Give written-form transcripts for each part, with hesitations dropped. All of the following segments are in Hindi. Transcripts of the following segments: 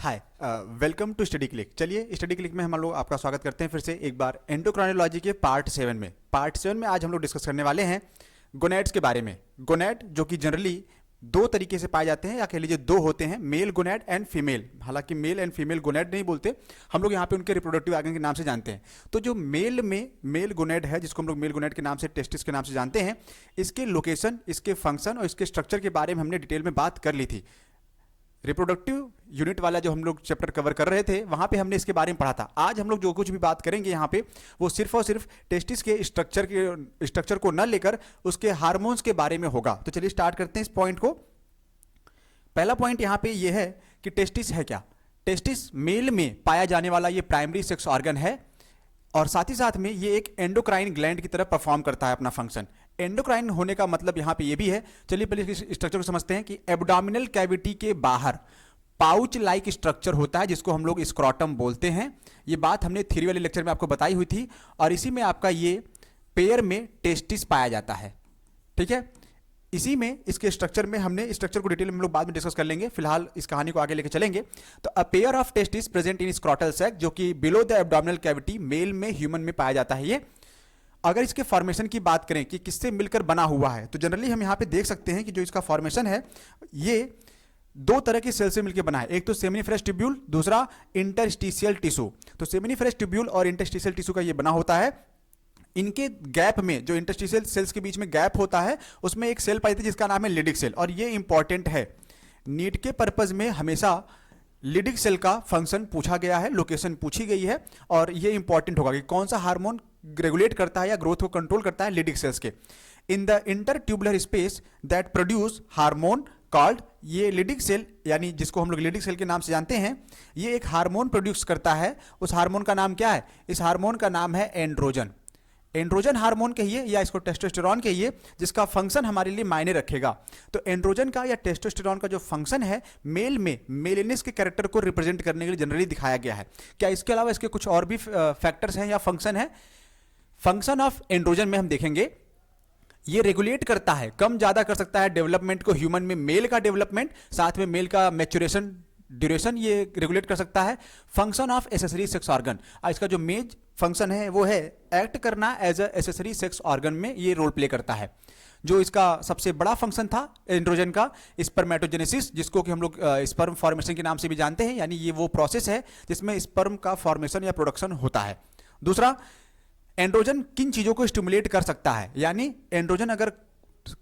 Hi, welcome to study click. चलिए स्टडी क्लिक में हम लोग आपका स्वागत करते हैं फिर से एक बार एंडोक्राइनोलॉजी के पार्ट 7 में आज हम लोग डिस्कस करने वाले हैं गोनेड्स के बारे में। गोनेड जो कि जनरली दो तरीके से पाए जाते हैं, या कह लीजिए दो होते हैं, मेल गोनेड एंड फीमेल। हालांकि मेल एंड फीमेल गोनेड नहीं बोलते हम लोग, यहाँ पे उनके रिप्रोडक्टिव आर्गन के नाम से जानते हैं। तो जो मेल में मेल गोनेड है, जिसको हम लोग मेल गोनेड के नाम से, टेस्टिस के नाम से जानते हैं, इसके लोकेशन, इसके फंक्शन और इसके स्ट्रक्चर के बारे में हमने डिटेल में बात कर ली थी। रिप्रोडक्टिव यूनिट वाला जो हम लोग चैप्टर कवर कर रहे थे, वहां पे हमने इसके बारे में पढ़ा था। आज हम लोग जो कुछ भी बात करेंगे यहाँ पे, वो सिर्फ और सिर्फ टेस्टिस के स्ट्रक्चर को न लेकर उसके हार्मोन्स के बारे में होगा। तो चलिए स्टार्ट करते हैं इस पॉइंट को। पहला पॉइंट यहाँ पे ये है कि टेस्टिस है क्या। टेस्टिस मेल में पाया जाने वाला ये प्राइमरी सेक्स ऑर्गन है, और साथ ही साथ में ये एक एंडोक्राइन ग्लैंड की तरह परफॉर्म करता है अपना फंक्शन। एंडोक्राइन होने का मतलब यहाँ पे ये भी है। चलिए पहले इसके स्ट्रक्चर को समझते हैं कि एब्डोमिनल कैविटी के बाहर पाउच लाइक स्ट्रक्चर होता है, जिसको हम लोग स्क्रोटम बोलते हैं। ये बात हमने थ्योरी वाले लेक्चर में आपको बताई हुई थी, और इसी में आपका ये पेयर में टेस्टिस पाया जाता है। ठीक है, इसी में इसके स्ट्रक्चर में हमने स्ट्रक्चर को डिटेल में हम लोग बाद में डिस्कस कर लेंगे, फिलहाल इस कहानी को आगे लेके चलेंगे। तो a pair of testis present in scrotal sac, जो कि below the abdominal cavity, male में, ह्यूमन में पाया जाता है। ये अगर इसके फॉर्मेशन की बात करें कि किससे मिलकर बना हुआ है, तो जनरली हम यहाँ पे देख सकते हैं कि जो इसका फॉर्मेशन है, ये दो तरह के सेल से मिलकर बना है। एक तो सेमिनिफेरस ट्यूब्यूल, दूसरा इंटरस्टिशियल टिश्यू। तो सेमिनिफेरस ट्यूब्यूल और इंटरस्टिशियल टिश्यू का ये बना होता है। इनके गैप में, जो इंटरस्टिशियल सेल्स के बीच में गैप होता है, उसमें एक सेल पाई जाती है जिसका नाम है लिडिक सेल, और ये इंपॉर्टेंट है। नीट के पर्पज में हमेशा लिडिक सेल का फंक्शन पूछा गया है, लोकेशन पूछी गई है, और ये इंपॉर्टेंट होगा कि कौन सा हार्मोन रेगुलेट करता है या ग्रोथ को कंट्रोल करता है लिडिक सेल्स के। In the intertubular space that produce hormone called, ये लिडिक सेल, यानी जिसको हम लोग लिडिक सेल के नाम से जानते हैं, ये एक हार्मोन प्रोड्यूस करता है। उस हार्मोन का नाम क्या है? इस हार्मोन का नाम है एंड्रोजन। एंड्रोजन हार्मोन कहिए या इसको टेस्टोस्टेरॉन कहिए, जिसका फंक्शन हमारे लिए मायने रखेगा। तो एंड्रोजन का या टेस्टोस्टेरॉन का जो फंक्शन है, मेल में मेलिनिस के कैरेक्टर को रिप्रेजेंट करने के लिए जनरली दिखाया गया है। क्या इसके अलावा इसके कुछ और भी फैक्टर्स हैं या फंक्शन है? फंक्शन ऑफ एंड्रोजन में हम देखेंगे, ये रेगुलेट करता है, कम ज्यादा कर सकता है डेवलपमेंट को, ह्यूमन में मेल का डेवलपमेंट, साथ में मेल का मैच्योरेशन ड्यूरेशन ये रेगुलेट कर सकता है। Function of accessory sex organ, इसका जो मेन फंक्शन है वो है एक्ट करना as a accessory sex organ में ये रोल प्ले करता है। जो इसका सबसे बड़ा फंक्शन था एंड्रोजन का, स्पर्मेटोजेनेसिस, जिसको कि हम लोग स्पर्म फॉर्मेशन के नाम से भी जानते हैं, यानी ये वो प्रोसेस है जिसमें स्पर्म का फॉर्मेशन या प्रोडक्शन होता है। दूसरा, एंड्रोजन किन चीजों को स्टिमुलेट कर सकता है, यानी एंड्रोजन अगर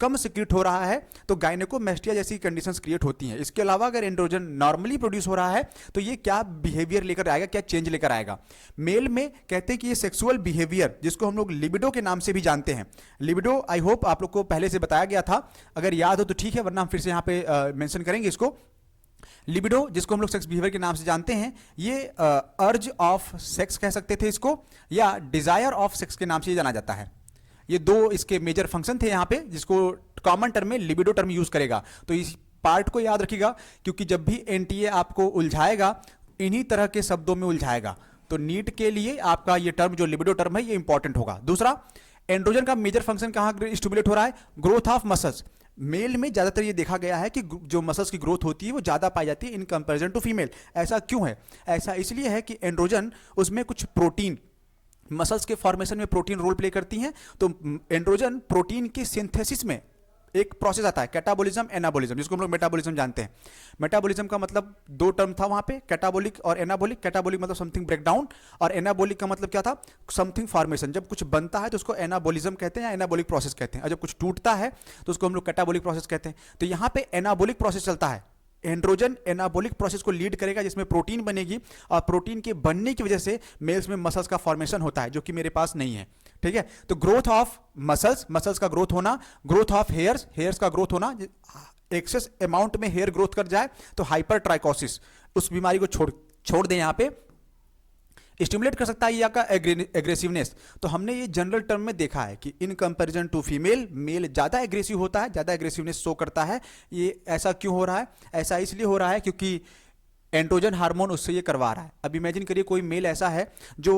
कम सिक्रीट हो रहा है तो गायनेकोमेस्टिया जैसी कंडीशंस क्रिएट होती हैं। इसके अलावा अगर एंड्रोजन नॉर्मली प्रोड्यूस हो रहा है तो ये क्या बिहेवियर लेकर आएगा, क्या चेंज लेकर आएगा? मेल में कहते हैं कि ये सेक्सुअल बिहेवियर, जिसको हम लोग लिबिडो के नाम से भी जानते हैं। लिबिडो आई होप आप लोग को पहले से बताया गया था, अगर याद हो तो ठीक है, वरना हम फिर से यहाँ पे मेंशन करेंगे इसको। लिबिडो, जिसको हम लोग सेक्स बिहेवियर के नाम से जानते हैं, ये अर्ज ऑफ सेक्स कह सकते थे इसको, या डिजायर ऑफ सेक्स के नाम से जाना जाता है। ये दो इसके मेजर फंक्शन थे यहाँ पे, जिसको कॉमन टर्म में लिबिडो टर्म यूज करेगा। तो इस पार्ट को याद रखिएगा, क्योंकि जब भी एनटीए आपको उलझाएगा, इन्हीं तरह के शब्दों में उलझाएगा। तो नीट के लिए आपका ये टर्म, जो लिबिडो टर्म है, ये इंपॉर्टेंट होगा। दूसरा, एंड्रोजन का मेजर फंक्शन कहाँ स्टिमुलेट हो रहा है? Growth of muscles. मेल में ज्यादातर ये देखा गया है कि जो मसल्स की ग्रोथ होती है वो ज्यादा पाई जाती है इन कंपैरिजन टू फीमेल। ऐसा क्यों है? ऐसा इसलिए है कि एंड्रोजन, उसमें कुछ प्रोटीन, मसल्स के फॉर्मेशन में प्रोटीन रोल प्ले करती हैं। तो एंड्रोजन प्रोटीन की सिंथेसिस में एक प्रोसेस आता है, कैटाबॉलिज्म, एनाबॉलिज्म, जिसको हम लोग मेटाबॉलिज्म जानते हैं। मेटाबॉलिज्म का मतलब दो टर्म था वहां पे, कैटाबॉलिक और एनाबॉलिक। कैटाबॉलिक मतलब समथिंग ब्रेक डाउन, और एनाबॉलिक का मतलब क्या था? Something formation. जब कुछ बनता है तो उसको एनाबॉलिज्म कहते हैं या एनाबॉलिक प्रोसेस कहते हैं, और जब कुछ टूटता है तो उसको हम लोग कैटाबॉलिक प्रोसेस कहते हैं। तो यहाँ पे एनाबॉलिक प्रोसेस चलता है। एंड्रोजन एनाबॉलिक प्रोसेस को लीड करेगा, जिसमें प्रोटीन बनेगी, और प्रोटीन के बनने की वजह से मेल्स में मसल्स का फॉर्मेशन होता है, जो कि मेरे पास नहीं है। ठीक है, तो ग्रोथ ऑफ मसल्स, मसल्स का ग्रोथ होना, ग्रोथ ऑफ हेयर्स, हेयर्स का ग्रोथ होना, एक्सेस अमाउंट में हेयर ग्रोथ कर जाए तो हाइपर ट्राइकोसिस, उस बीमारी को छोड़ दें यहाँ पे, स्टिमुलेट कर सकता है। या का एग्रेसिवनेस, तो हमने ये जनरल टर्म में देखा है कि in comparison to female, male ज़्यादा एग्रेसिव होता है, ज़्यादा एग्रेसिवनेस शो करता है। ये ऐसा क्यों हो रहा है? ऐसा इसलिए हो रहा है क्योंकि एंड्रोजन हार्मोन उससे ये करवा रहा है। अब इमेजिन करिए कोई मेल ऐसा है जो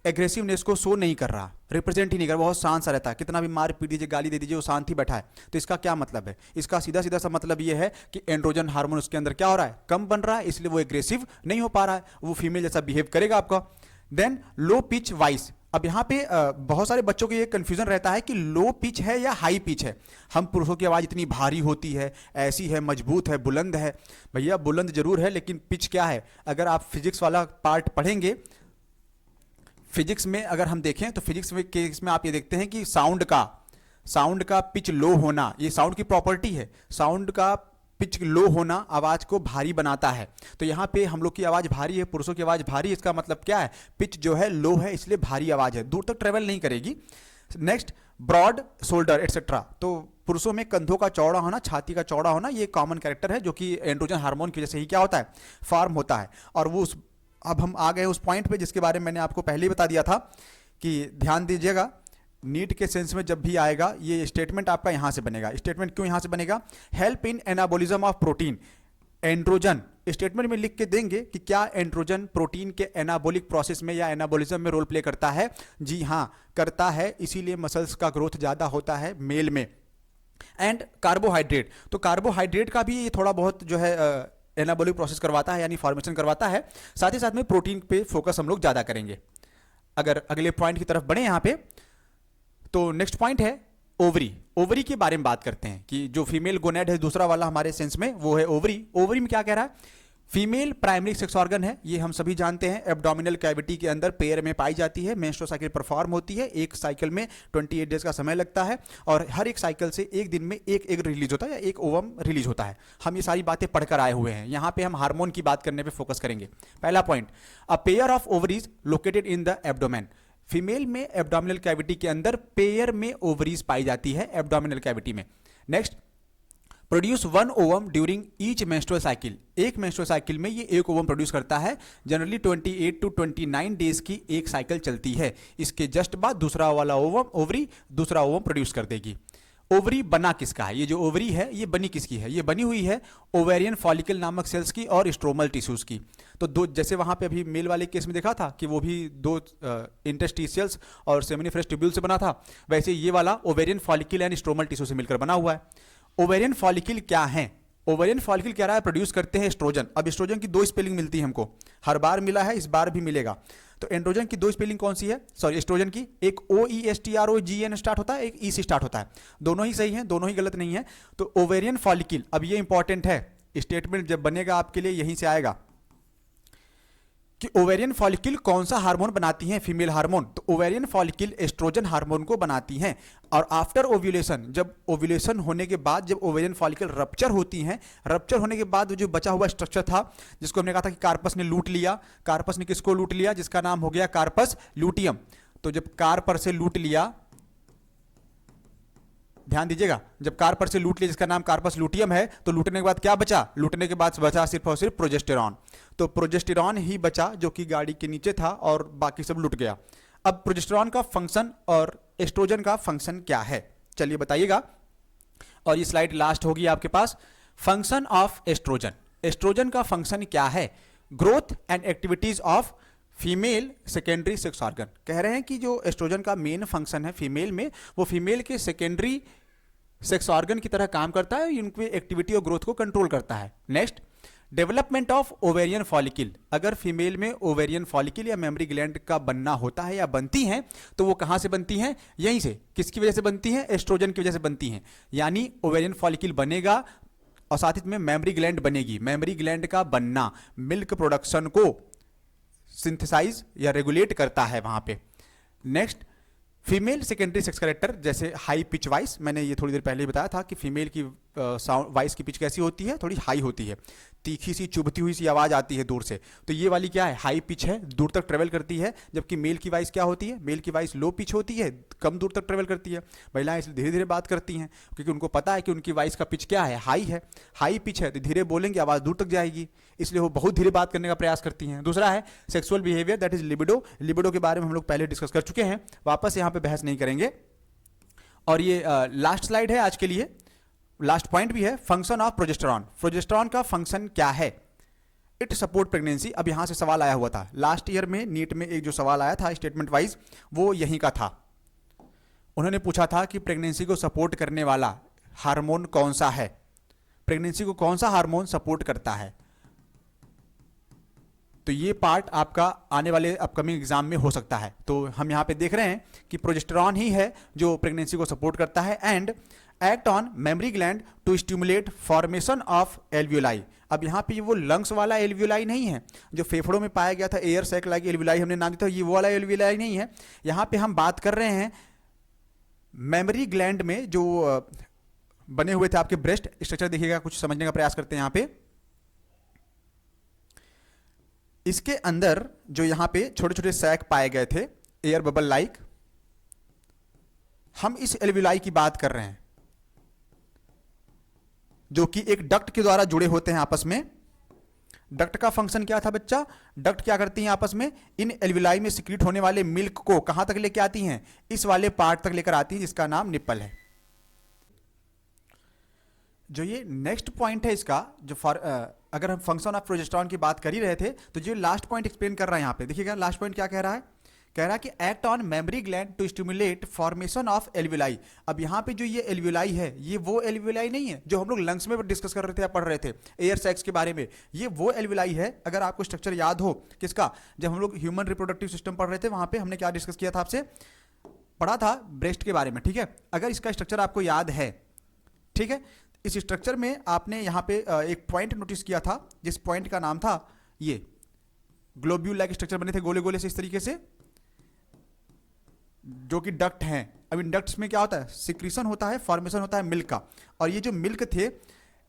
एग्रेसिवनेस को शो नहीं कर रहा, रिप्रेजेंट ही नहीं कर रहा, बहुत शांत सा रहता है, कितना भी मार पीट दीजिए, गाली दे दीजिए, वो शांत ही बैठा है। तो इसका क्या मतलब है? इसका सीधा सीधा सा मतलब ये है कि एंड्रोजन हार्मोन उसके अंदर क्या हो रहा है, कम बन रहा है, इसलिए वो एग्रेसिव नहीं हो पा रहा है, वो फीमेल जैसा बिहेव करेगा आपका। Then low pitch voice. अब यहाँ पे बहुत सारे बच्चों को ये कंफ्यूजन रहता है कि लो पिच है या हाई पिच है। हम पुरुषों की आवाज़ इतनी भारी होती है, ऐसी है, मजबूत है, बुलंद है। भैया बुलंद जरूर है, लेकिन पिच क्या है? अगर आप फिजिक्स वाला पार्ट पढ़ेंगे, फिजिक्स में अगर हम देखें तो फिजिक्स में केस में आप ये देखते हैं कि साउंड का पिच लो होना, ये साउंड की प्रॉपर्टी है। साउंड का पिच लो होना आवाज को भारी बनाता है। तो यहाँ पे हम लोग की आवाज भारी है, पुरुषों की आवाज भारी है, इसका मतलब क्या है? पिच जो है लो है, इसलिए भारी आवाज है, दूर तक ट्रेवल नहीं करेगी। Next, broad shoulder etcetera. तो पुरुषों में कंधों का चौड़ा होना, छाती का चौड़ा होना, ये कॉमन कैरेक्टर है जो कि एंड्रोजन हार्मोन की वजह से ही क्या होता है, फॉर्म होता है। और वो अब हम आ गए उस पॉइंट पे जिसके बारे में मैंने आपको पहले ही बता दिया था कि ध्यान दीजिएगा, नीट के सेंस में जब भी आएगा ये स्टेटमेंट आपका यहां से बनेगा। स्टेटमेंट क्यों यहां से बनेगा? Help in anabolism of protein. Androgen statement में लिख के देंगे कि क्या एंड्रोजन प्रोटीन के एनाबोलिक प्रोसेस में या एनाबोलिज्म में रोल प्ले करता है? जी हाँ, करता है, इसीलिए मसल्स का ग्रोथ ज़्यादा होता है मेल में। एंड कार्बोहाइड्रेट, तो कार्बोहाइड्रेट का भी ये थोड़ा बहुत जो है एनाबोलिक प्रोसेस करवाता है, यानी फॉर्मेशन करवाता है। साथ ही साथ में प्रोटीन पे फोकस हम लोग ज़्यादा करेंगे। अगर अगले पॉइंट की तरफ बढ़े यहाँ पे, तो नेक्स्ट पॉइंट है ओवरी। ओवरी के बारे में बात करते हैं कि जो फीमेल गोनेड है, दूसरा वाला हमारे सेंस में, वो है ओवरी। ओवरी में क्या कह रहा है? फीमेल प्राइमरी सेक्स ऑर्गन है, ये हम सभी जानते हैं, एब्डोमिनल कैविटी के अंदर पेयर में पाई जाती है, मेंस्ट्रुअल साइकिल परफॉर्म होती है, एक साइकिल में 28 डेज का समय लगता है, और हर एक साइकिल से एक दिन में एक एग रिलीज होता है या एक ओवम रिलीज होता है। हम ये सारी बातें पढ़कर आए हुए हैं, यहाँ पे हम हार्मोन की बात करने पे फोकस करेंगे। पहला point, a pair of ovaries located in the abdomen. Female में एब्डोमिनल कैविटी के अंदर पेयर में ओवरीज पाई जाती है, एब्डोमिनल कैविटी में। Next, produce one ovum during each menstrual cycle. एक मेंस्ट्रुअल साइकिल में ये एक ओवम प्रोड्यूस करता है। जनरली 28 टू 29 डेज की एक साइकिल चलती है। इसके जस्ट बाद दूसरा वाला ओवरी दूसरा ओवम प्रोड्यूस कर देगी। ओवरी बना किसका है? ये जो ओवरी है ये बनी किसकी है? ये बनी हुई है ओवेरियन फॉलिकल नामक सेल्स की और स्ट्रोमल टिश्यूज की। तो दो, जैसे वहां पे अभी मेल वाले केस में देखा था कि वो भी दो इंटरस्टिशियल्स और सेमिनिफरस ट्यूब्यूल से बना था, वैसे ये वाला ovarian follicle and stromal tissue से मिलकर बना हुआ है। ओवेरियन फॉलिकल क्या है? ओवेरियन फॉलिकल क्या रहा है? प्रोड्यूस करते हैं एस्ट्रोजन। अब एस्ट्रोजन की दो स्पेलिंग मिलती है हमको, हर बार मिला है, इस बार भी मिलेगा। तो एंड्रोजन की दो स्पेलिंग कौन सी है? सॉरी, एस्ट्रोजन की एक OESTROGEN स्टार्ट होता है, एक E से स्टार्ट होता है। दोनों ही सही हैं, दोनों ही गलत नहीं है। तो ओवेरियन फॉलिकल, अब ये इंपॉर्टेंट है, स्टेटमेंट जब बनेगा आपके लिए यहीं से आएगा कि ओवेरियन फॉलिकल कौन सा हार्मोन बनाती हैं? Female hormone. तो ओवेरियन फॉलिकल एस्ट्रोजन हार्मोन को बनाती हैं। और आफ्टर ओव्यूलेशन, जब ओव्यूलेशन होने के बाद जब ओवेरियन फॉलिकल रप्चर होती हैं, रप्चर होने के बाद जो बचा हुआ स्ट्रक्चर था जिसको हमने कहा था कि कार्पस ने लूट लिया, कार्पस ने किसको लूट लिया? जिसका नाम हो गया कार्पस लूटियम। तो जब कार्पर से लूट लिया, ध्यान दीजिएगा, जब कार्पर से लूट लिया जिसका नाम कार्पस लूटियम है, तो लूटने के बाद क्या बचा? लूटने के बाद बचा सिर्फ और सिर्फ प्रोजेस्टेरॉन। तो प्रोजेस्टेरॉन ही बचा जो कि गाड़ी के नीचे था और बाकी सब लूट गया। अब प्रोजेस्टेरॉन का फंक्शन और एस्ट्रोजन का फंक्शन क्या है, चलिए बताइएगा। और ये स्लाइड लास्ट होगी आपके पास। Function of estrogen. एस्ट्रोजन का फंक्शन क्या है? Growth and activities of female secondary sex organ. कह रहे हैं कि जो एस्ट्रोजन का मेन फंक्शन है फीमेल में, वो फीमेल के सेकेंडरी सेक्स ऑर्गन की तरह काम करता है, इनकी एक्टिविटी और ग्रोथ को कंट्रोल करता है। Next, development of ovarian follicle. अगर फीमेल में ओवेरियन फॉलिकल या मेमरी ग्लैंड का बनना होता है या बनती हैं, तो वो कहां से बनती हैं? यहीं से। किसकी वजह से बनती हैं? एस्ट्रोजन की वजह से बनती हैं। यानी ओवेरियन फॉलिकल बनेगा और साथ ही में मेमरी ग्लैंड बनेगी। मेमरी ग्लैंड का बनना मिल्क प्रोडक्शन को सिंथेसाइज या रेगुलेट करता है वहां पे। Next, female secondary sex character, जैसे हाई पिच वॉइस, मैंने ये थोड़ी देर पहले ही बताया था कि फीमेल की साउंड वॉइस की पिच कैसी होती है? थोड़ी हाई होती है, तीखी सी चुभती हुई सी आवाज़ आती है दूर से। तो ये वाली क्या है? हाई पिच है, दूर तक ट्रेवल करती है। जबकि मेल की वॉइस क्या होती है? मेल की वॉइस लो पिच होती है, कम दूर तक ट्रेवल करती है। महिलाएं इसलिए धीरे धीरे बात करती हैं क्योंकि उनको पता है कि उनकी वॉइस का पिच क्या है? हाई है। हाई पिच है तो धीरे बोलेंगे, आवाज़ दूर तक जाएगी, इसलिए वो बहुत धीरे बात करने का प्रयास करती हैं। दूसरा है sexual behaviour, that is libido. Libido के बारे में हम लोग पहले डिस्कस कर चुके हैं, वापस यहाँ पे बहस नहीं करेंगे। और ये लास्ट स्लाइड है आज के लिए, लास्ट पॉइंट भी है। Function of progesterone. प्रोजेस्टेरॉन का फंक्शन क्या है? It support pregnancy. अब यहाँ से सवाल आया हुआ था लास्ट ईयर में नीट में, एक जो सवाल आया था स्टेटमेंट वाइज वो यहीं का था। उन्होंने पूछा था कि प्रेगनेंसी को सपोर्ट करने वाला हार्मोन कौन सा है, प्रेगनेंसी को कौन सा हार्मोन सपोर्ट करता है। तो ये पार्ट आपका आने वाले अपकमिंग एग्जाम में हो सकता है। तो हम यहाँ पे देख रहे हैं कि प्रोजेस्टेरॉन ही है जो प्रेगनेंसी को सपोर्ट करता है and act on mammary gland to stimulate formation of alveoli. अब यहाँ पे वो लंग्स वाला एल्वियोलाई नहीं है जो फेफड़ों में पाया गया था, एयर सैक लाइक एल्वियोलाई हमने नाम दिया था, ये वो वाला एल्वियोलाई नहीं है। यहाँ पे हम बात कर रहे हैं मेमरी ग्लैंड में जो बने हुए थे आपके ब्रेस्ट स्ट्रक्चर। देखिएगा, कुछ समझने का प्रयास करते हैं। यहाँ पे इसके अंदर जो यहां पे छोटे छोटे सैक पाए गए थे एयर बबल लाइक, हम इस एल्वियोलाई की बात कर रहे हैं जो कि एक डक्ट के द्वारा जुड़े होते हैं आपस में। डक्ट का फंक्शन क्या था बच्चा, डक्ट क्या करती हैं आपस में, इन एल्वियोलाई में सिक्रीट होने वाले मिल्क को कहां तक लेकर आती हैं, इस वाले पार्ट तक लेकर आती हैं जिसका नाम निप्पल है। जो ये नेक्स्ट पॉइंट है इसका, जो अगर हम फंक्शन ऑफ प्रोजेस्टेरॉन की बात कर ही रहे थे तो जो लास्ट पॉइंट एक्सप्लेन कर रहा है यहाँ पे देखिएगा, लास्ट पॉइंट क्या कह रहा है, कह रहा है कि act on mammary gland to stimulate formation of alveoli. अब यहाँ पे जो ये एल्वियोलाई है ये वो एल्वियोलाई नहीं है जो हम लोग लंग्स में डिस्कस कर रहे थे या पढ़ रहे थे एयर सैक्स के बारे में। ये वो एल्वियोलाई है, अगर आपको स्ट्रक्चर याद हो किसका, जब हम लोग ह्यूमन रिप्रोडक्टिव सिस्टम पढ़ रहे थे वहां पे हमने क्या डिस्कस किया था, आपसे पढ़ा था ब्रेस्ट के बारे में, ठीक है। अगर इसका स्ट्रक्चर आपको याद है, ठीक है, इस स्ट्रक्चर में आपने यहाँ पे एक पॉइंट नोटिस किया था जिस पॉइंट का नाम था ये ग्लोब्यूल लाइक स्ट्रक्चर बने थे गोले गोले से इस तरीके से, जो कि डक्ट हैं। अब इन डक्ट्स में क्या होता है, सिक्रीशन होता है, फॉर्मेशन होता है मिल्क का। और ये जो मिल्क थे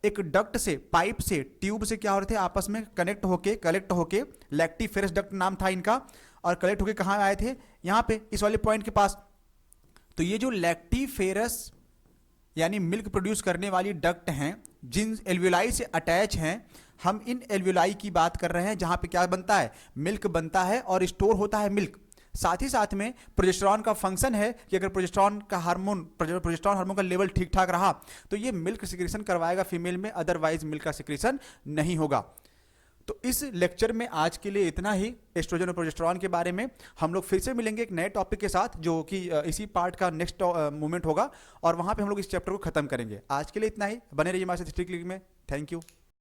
एक डक्ट से, पाइप से, ट्यूब से क्या हो रहे थे आपस में कनेक्ट होके, कलेक्ट होके, लैक्टिफेरस डक्ट नाम था इनका, और कलेक्ट होके कहाँ आए थे, यहाँ पे इस वाले पॉइंट के पास। तो ये जो लैक्टिफेरस यानी मिल्क प्रोड्यूस करने वाली डक्ट हैं जिन एल्वियोलाई से अटैच हैं, हम इन एल्वियोलाई की बात कर रहे हैं जहां पे क्या बनता है, मिल्क बनता है और स्टोर होता है मिल्क। साथ ही साथ में प्रोजेस्टेरॉन का फंक्शन है कि अगर प्रोजेस्टेरॉन हार्मोन का लेवल ठीक ठाक रहा तो ये मिल्क सिक्रीशन करवाएगा फीमेल में, अदरवाइज मिल्क का सिक्रीशन नहीं होगा। तो इस लेक्चर में आज के लिए इतना ही एस्ट्रोजन और प्रोजेस्टेरॉन के बारे में। हम लोग फिर से मिलेंगे एक नए टॉपिक के साथ जो कि इसी पार्ट का नेक्स्ट मूवमेंट होगा और वहां पे हम लोग इस चैप्टर को खत्म करेंगे। आज के लिए इतना ही, बने रहिए हमारे साथ हिस्ट्री क्लिक में। Thank you.